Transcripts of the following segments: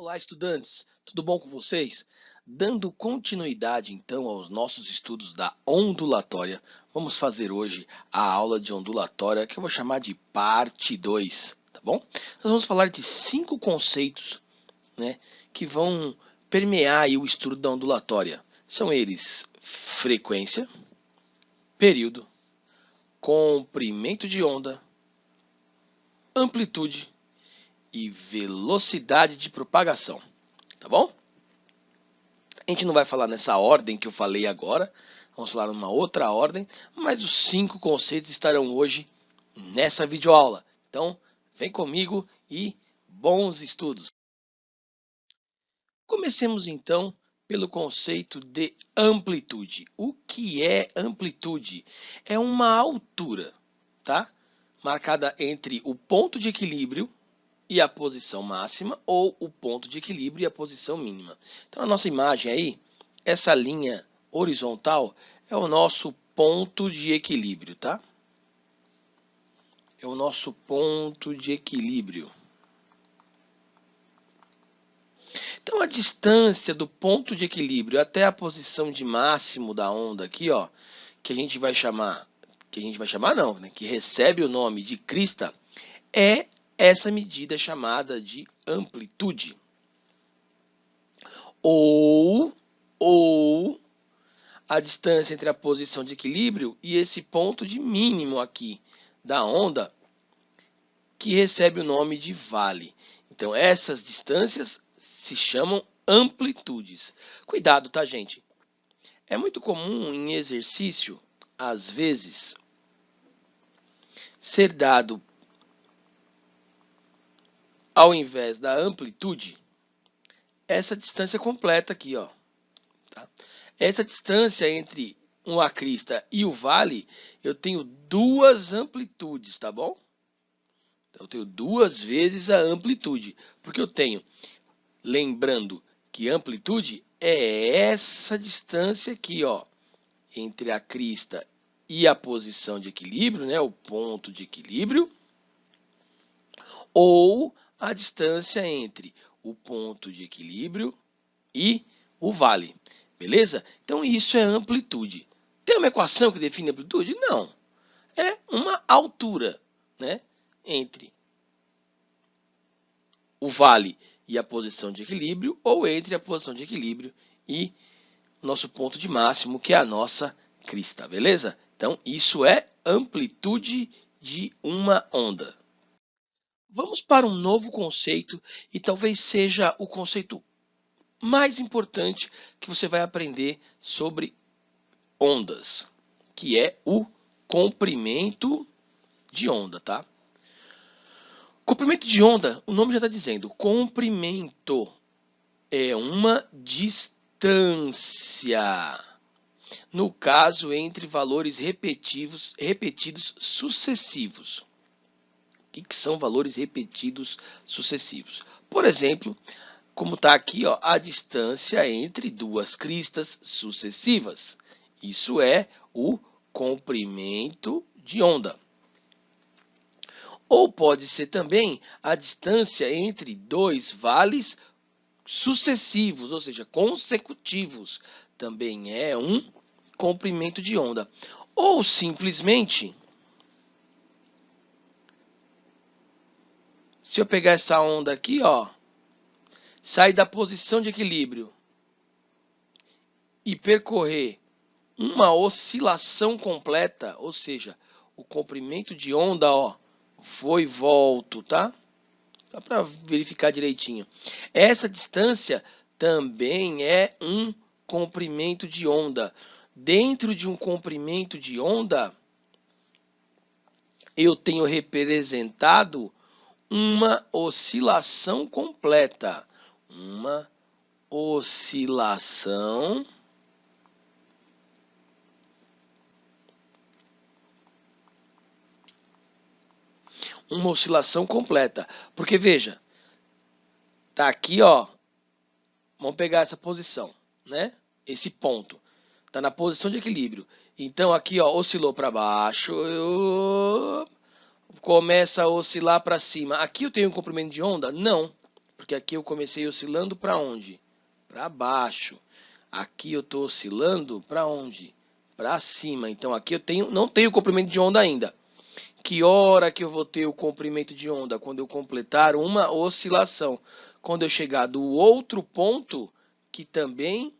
Olá, estudantes! Tudo bom com vocês? Dando continuidade, então, aos nossos estudos da ondulatória, vamos fazer hoje a aula de ondulatória que eu vou chamar de parte 2, tá bom? Nós vamos falar de 5 conceitos, né, que vão permear aí o estudo da ondulatória. São eles frequência, período, comprimento de onda, amplitude e velocidade de propagação, tá bom? A gente não vai falar nessa ordem que eu falei agora, vamos falar numa outra ordem, mas os 5 conceitos estarão hoje nessa videoaula. Então, vem comigo e bons estudos! Comecemos então pelo conceito de amplitude. O que é amplitude? É uma altura, tá? Marcada entre o ponto de equilíbrio e a posição máxima, ou o ponto de equilíbrio e a posição mínima. Então, a nossa imagem aí, essa linha horizontal é o nosso ponto de equilíbrio, tá? É o nosso ponto de equilíbrio. Então, a distância do ponto de equilíbrio até a posição de máximo da onda aqui, ó, que que recebe o nome de crista, é essa medida chamada de amplitude. Ou a distância entre a posição de equilíbrio e esse ponto de mínimo aqui da onda, que recebe o nome de vale. Então, essas distâncias se chamam amplitudes. Cuidado, tá, gente? É muito comum em exercício, às vezes, ser dado, ao invés da amplitude, essa distância completa aqui, ó. Tá? Essa distância entre uma crista e o vale, eu tenho duas amplitudes, tá bom? Então, eu tenho duas vezes a amplitude, porque eu tenho, lembrando que amplitude é essa distância aqui, ó, entre a crista e a posição de equilíbrio, né, o ponto de equilíbrio, ou a distância entre o ponto de equilíbrio e o vale, beleza? Então, isso é amplitude. Tem uma equação que define amplitude? Não. É uma altura, né, entre o vale e a posição de equilíbrio, ou entre a posição de equilíbrio e nosso ponto de máximo, que é a nossa crista, beleza? Então, isso é amplitude de uma onda. Vamos para um novo conceito, e talvez seja o conceito mais importante que você vai aprender sobre ondas, que é o comprimento de onda, tá? Comprimento de onda, o nome já está dizendo, comprimento é uma distância, no caso entre valores repetidos sucessivos. O que são valores repetidos sucessivos? Por exemplo, como está aqui, ó, a distância entre duas cristas sucessivas. Isso é o comprimento de onda. Ou pode ser também a distância entre dois vales sucessivos, ou seja, consecutivos. Também é um comprimento de onda. Ou simplesmente, se eu pegar essa onda aqui, ó, sair da posição de equilíbrio e percorrer uma oscilação completa, ou seja, o comprimento de onda, ó, vou e volto, tá? Só para verificar direitinho. Essa distância também é um comprimento de onda. Dentro de um comprimento de onda, eu tenho representado uma oscilação completa. Uma oscilação completa. Porque, veja, tá aqui, ó, vamos pegar essa posição, né? Esse ponto. Tá na posição de equilíbrio. Então, aqui, ó, oscilou para baixo, começa a oscilar para cima. Aqui eu tenho um comprimento de onda? Não, porque aqui eu comecei oscilando para onde? Para baixo. Aqui eu estou oscilando para onde? Para cima. Então aqui eu não tenho comprimento de onda ainda. Que hora que eu vou ter o comprimento de onda? Quando eu completar uma oscilação. Quando eu chegar do outro ponto, que também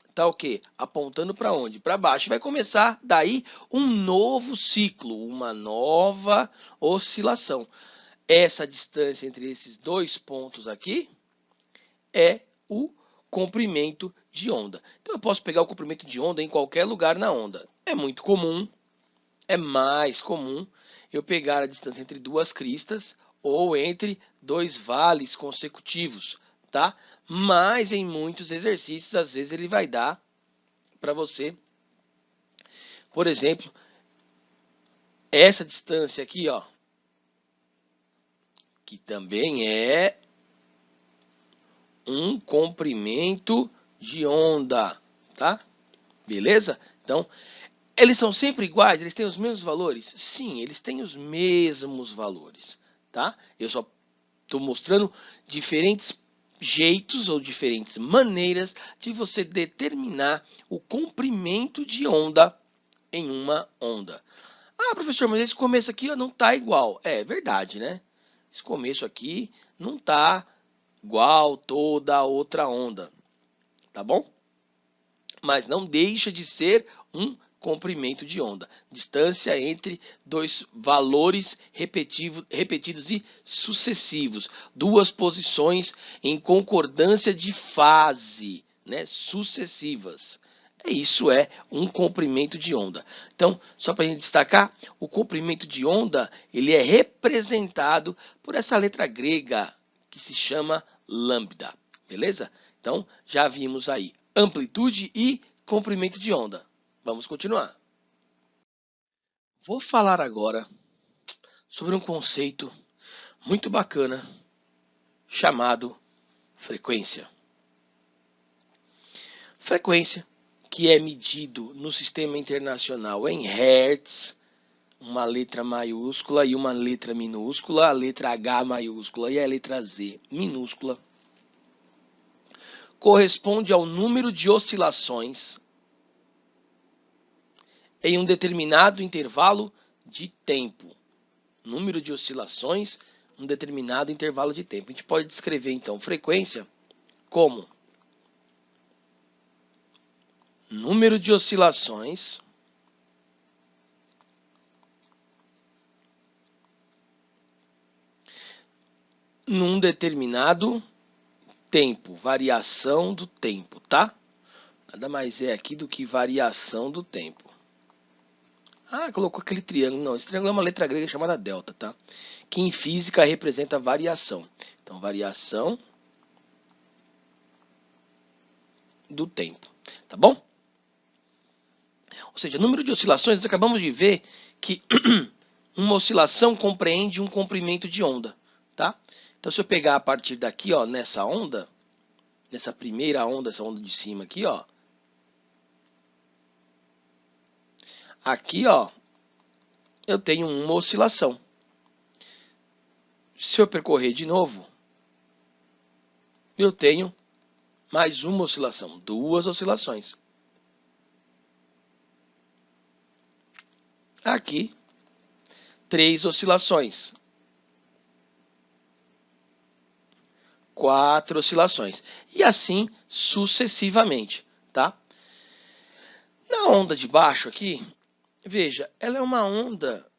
está o quê? Apontando para onde? Para baixo. Vai começar daí um novo ciclo, uma nova oscilação. Essa distância entre esses dois pontos aqui é o comprimento de onda. Então eu posso pegar o comprimento de onda em qualquer lugar na onda. É muito comum, é mais comum eu pegar a distância entre duas cristas ou entre dois vales consecutivos, tá? Mas em muitos exercícios, às vezes ele vai dar para você, por exemplo, essa distância aqui, ó, que também é um comprimento de onda, tá? Beleza? Então, eles são sempre iguais? Eles têm os mesmos valores? Sim, eles têm os mesmos valores, tá? Eu só estou mostrando diferentes jeitos ou diferentes maneiras de você determinar o comprimento de onda em uma onda. Ah, professor, mas esse começo aqui não está igual. É verdade, né? Esse começo aqui não está igual toda a outra onda, tá bom? Mas não deixa de ser um comprimento de onda. Distância entre dois valores repetidos e sucessivos. Duas posições em concordância de fase, né, sucessivas. Isso é um comprimento de onda. Então, só para a gente destacar, o comprimento de onda ele é representado por essa letra grega que se chama lambda, beleza? Então, já vimos aí amplitude e comprimento de onda. Vamos continuar. Vou falar agora sobre um conceito muito bacana chamado frequência. Frequência, que é medido no sistema internacional em Hertz, uma letra maiúscula e uma letra minúscula, a letra H maiúscula e a letra Z minúscula, corresponde ao número de oscilações em um determinado intervalo de tempo. Número de oscilações em um determinado intervalo de tempo. A gente pode descrever, então, frequência como número de oscilações num determinado tempo, variação do tempo, tá? Nada mais é aqui do que variação do tempo. Ah, colocou aquele triângulo. Não, esse triângulo é uma letra grega chamada delta, tá? Que em física representa variação. Então, variação do tempo, tá bom? Ou seja, número de oscilações, nós acabamos de ver que uma oscilação compreende um comprimento de onda, tá? Então, se eu pegar a partir daqui, ó, nessa onda, nessa primeira onda, essa onda de cima aqui, ó, aqui, ó, eu tenho uma oscilação. Se eu percorrer de novo, eu tenho mais uma oscilação, duas oscilações. Aqui, 3 oscilações. 4 oscilações. E assim sucessivamente, tá? Na onda de baixo aqui, veja, ela é uma onda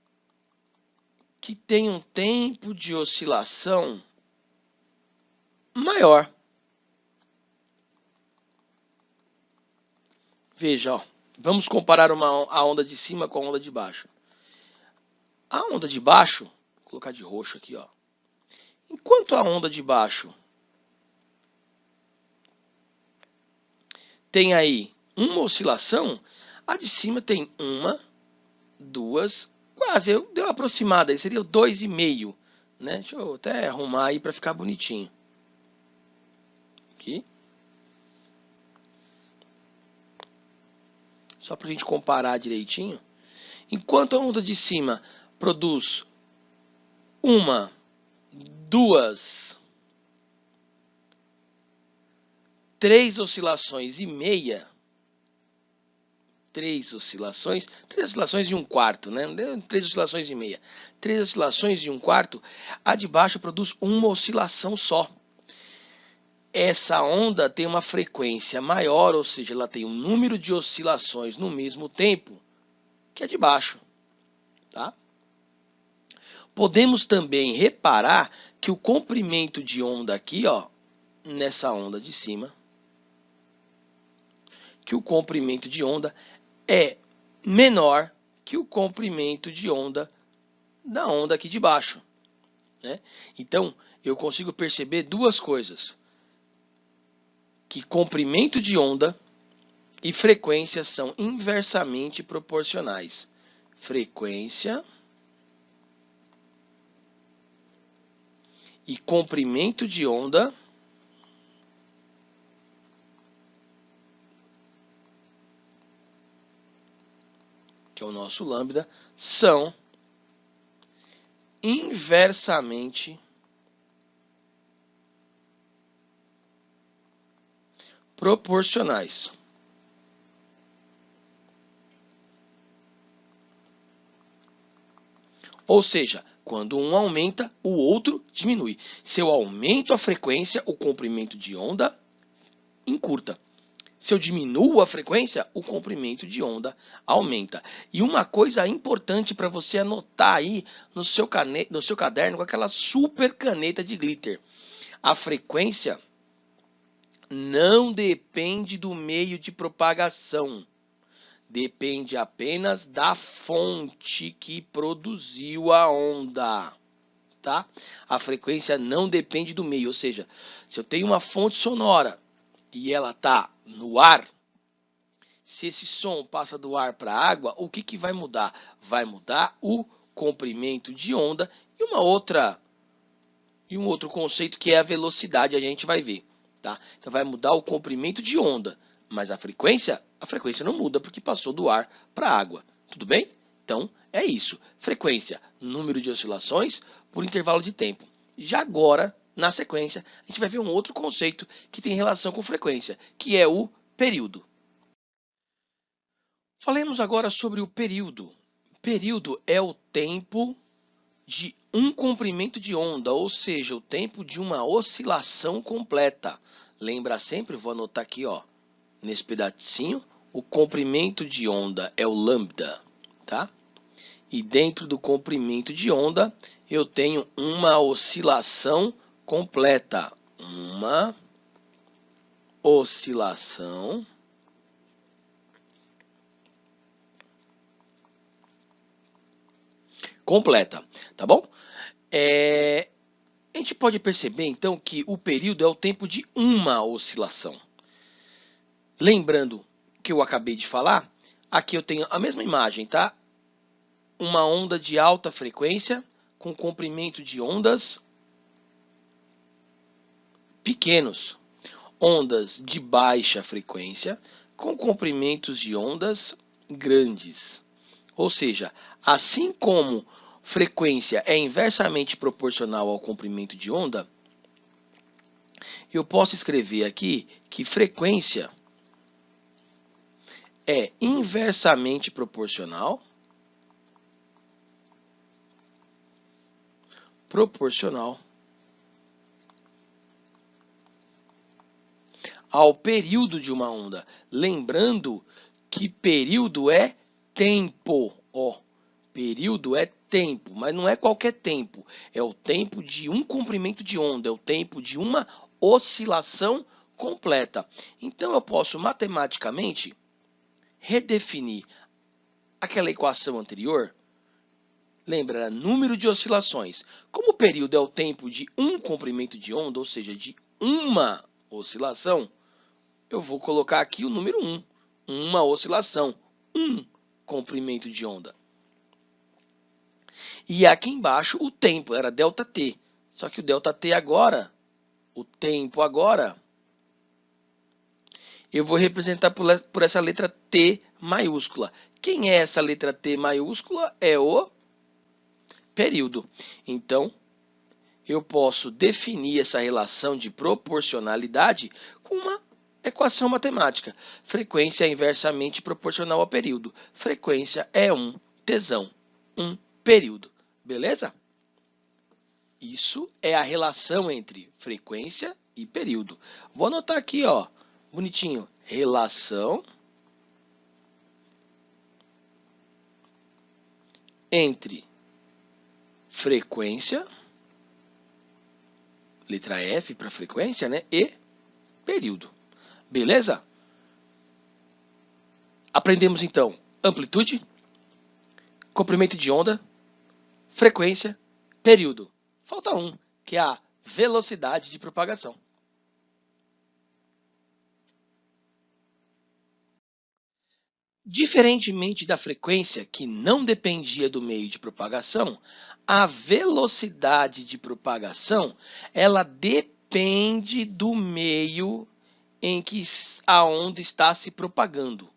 que tem um tempo de oscilação maior. Veja, ó, vamos comparar a onda de cima com a onda de baixo. A onda de baixo, vou colocar de roxo aqui, ó. Enquanto a onda de baixo tem aí uma oscilação, a de cima tem uma, duas, quase, eu dei uma aproximada aí, seria 2,5, né? Deixa eu até arrumar aí para ficar bonitinho. Aqui. Só para a gente comparar direitinho. Enquanto a onda de cima produz uma, duas, 3 oscilações e meia, 3 oscilações e um quarto, né? 3 oscilações e meia. 3 oscilações e um quarto, a de baixo produz uma oscilação só. Essa onda tem uma frequência maior, ou seja, ela tem um número de oscilações no mesmo tempo que a de baixo, tá? Podemos também reparar que o comprimento de onda aqui, ó, nessa onda de cima, que o comprimento de onda é menor que o comprimento de onda da onda aqui de baixo, né? Então, eu consigo perceber duas coisas, que comprimento de onda e frequência são inversamente proporcionais. Frequência e comprimento de onda que é o nosso lambda, são inversamente proporcionais. Ou seja, quando um aumenta, o outro diminui. Se eu aumento a frequência, o comprimento de onda encurta. Se eu diminuo a frequência, o comprimento de onda aumenta. E uma coisa importante para você anotar aí no seu caderno com aquela super caneta de glitter. A frequência não depende do meio de propagação. Depende apenas da fonte que produziu a onda. Tá? A frequência não depende do meio. Ou seja, se eu tenho uma fonte sonora e ela está no ar, se esse som passa do ar para a água, o que vai mudar? Vai mudar o comprimento de onda e um outro conceito que é a velocidade, a gente vai ver. Tá? Então vai mudar o comprimento de onda, mas a frequência não muda porque passou do ar para a água. Tudo bem? Então é isso. Frequência, número de oscilações por intervalo de tempo. Já agora, na sequência, a gente vai ver um outro conceito que tem relação com frequência, que é o período. Falemos agora sobre o período. Período é o tempo de um comprimento de onda, ou seja, o tempo de uma oscilação completa. Lembra sempre, vou anotar aqui, ó, nesse pedacinho, o comprimento de onda é o lambda, tá? E dentro do comprimento de onda, eu tenho uma oscilação completa. Uma oscilação completa, tá bom? A gente pode perceber, então, que o período é o tempo de uma oscilação. Lembrando que eu acabei de falar, aqui eu tenho a mesma imagem, tá? Uma onda de alta frequência com comprimento de ondas pequenos. Ondas de baixa frequência com comprimentos de ondas grandes. Ou seja, assim como frequência é inversamente proporcional ao comprimento de onda, eu posso escrever aqui que frequência é inversamente proporcional ao período de uma onda. Lembrando que período é tempo, ó. Período é tempo, mas não é qualquer tempo. É o tempo de um comprimento de onda, é o tempo de uma oscilação completa. Então, eu posso matematicamente redefinir aquela equação anterior. Lembra, número de oscilações. Como o período é o tempo de um comprimento de onda, ou seja, de uma oscilação, eu vou colocar aqui o número 1. Uma oscilação, um comprimento de onda. E aqui embaixo o tempo era ΔT. Só que o ΔT agora, o tempo agora, eu vou representar por essa letra T maiúscula. Quem é essa letra T maiúscula? É o período. Então, eu posso definir essa relação de proporcionalidade com uma Equação matemática. Frequência é inversamente proporcional ao período. Frequência é um tesão, um período. Beleza? Isso é a relação entre frequência e período. Vou anotar aqui, ó, bonitinho. Relação entre frequência, letra F para frequência, né? E período. Beleza? Aprendemos então amplitude, comprimento de onda, frequência, período. Falta um, que é a velocidade de propagação. Diferentemente da frequência, que não dependia do meio de propagação, a velocidade de propagação, ela depende do meio em que a onda está se propagando,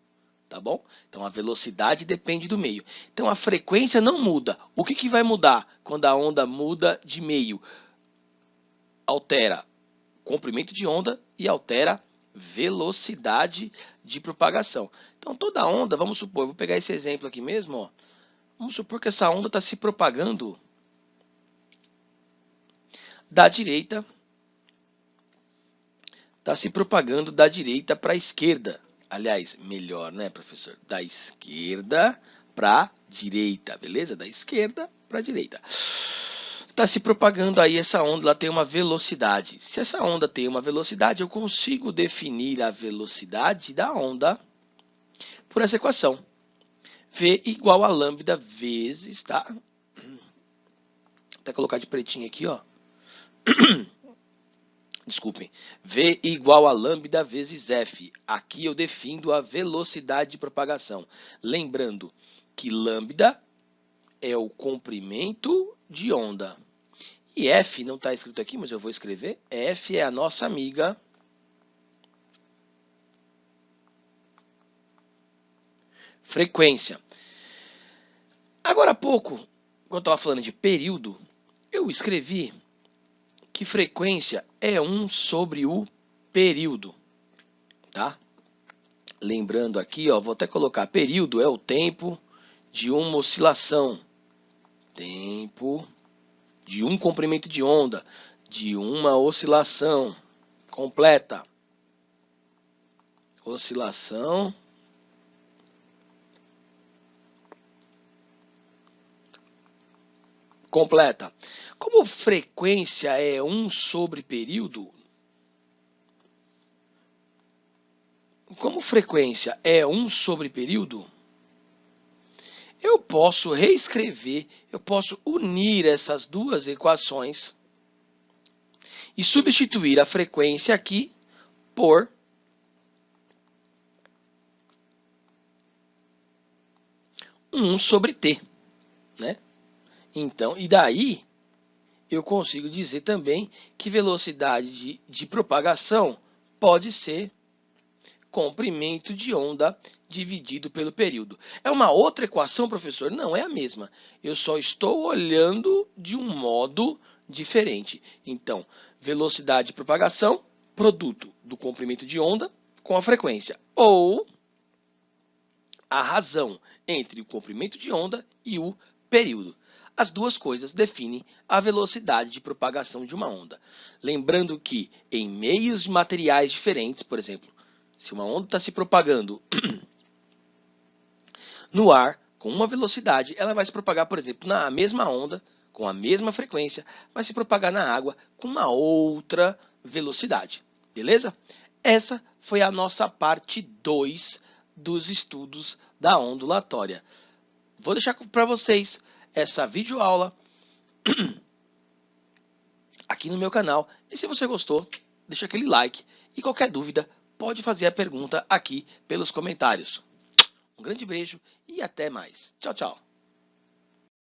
tá bom? Então, a velocidade depende do meio. Então, a frequência não muda. O que vai mudar quando a onda muda de meio? Altera comprimento de onda e altera velocidade de propagação. Então, toda onda, vamos supor, vou pegar esse exemplo aqui mesmo, ó. Vamos supor que essa onda está se propagando da direita, para a esquerda. Aliás, melhor, né, professor? Da esquerda para a direita, beleza? Da esquerda para a direita. Está se propagando aí essa onda, ela tem uma velocidade. Se essa onda tem uma velocidade, eu consigo definir a velocidade da onda por essa equação. V igual a lambda vezes, tá? Vou até colocar de pretinho aqui, ó. Desculpem. V igual a lambda vezes F. Aqui eu defino a velocidade de propagação. Lembrando que lambda é o comprimento de onda. E F não está escrito aqui, mas eu vou escrever. F é a nossa amiga frequência. Agora há pouco, quando eu estava falando de período, eu escrevi que frequência é 1 sobre o período, tá? Lembrando aqui, ó, vou até colocar período é o tempo de uma oscilação. Tempo de um comprimento de onda, de uma oscilação completa. Oscilação completa. Como frequência é 1 sobre período, eu posso reescrever, eu posso unir essas duas equações e substituir a frequência aqui por um sobre t, né? Então, e daí eu consigo dizer também que velocidade de propagação pode ser comprimento de onda dividido pelo período. É uma outra equação, professor? Não, é a mesma. Eu só estou olhando de um modo diferente. Então, velocidade de propagação, produto do comprimento de onda com a frequência. Ou a razão entre o comprimento de onda e o período. As duas coisas definem a velocidade de propagação de uma onda. Lembrando que em meios de materiais diferentes, por exemplo, se uma onda está se propagando no ar com uma velocidade, ela vai se propagar, por exemplo, na mesma onda, com a mesma frequência, vai se propagar na água com uma outra velocidade. Beleza? Essa foi a nossa parte 2 dos estudos da ondulatória. Vou deixar para vocês essa videoaula aqui no meu canal. E se você gostou, deixa aquele like. E qualquer dúvida, pode fazer a pergunta aqui pelos comentários. Um grande beijo e até mais. Tchau, tchau.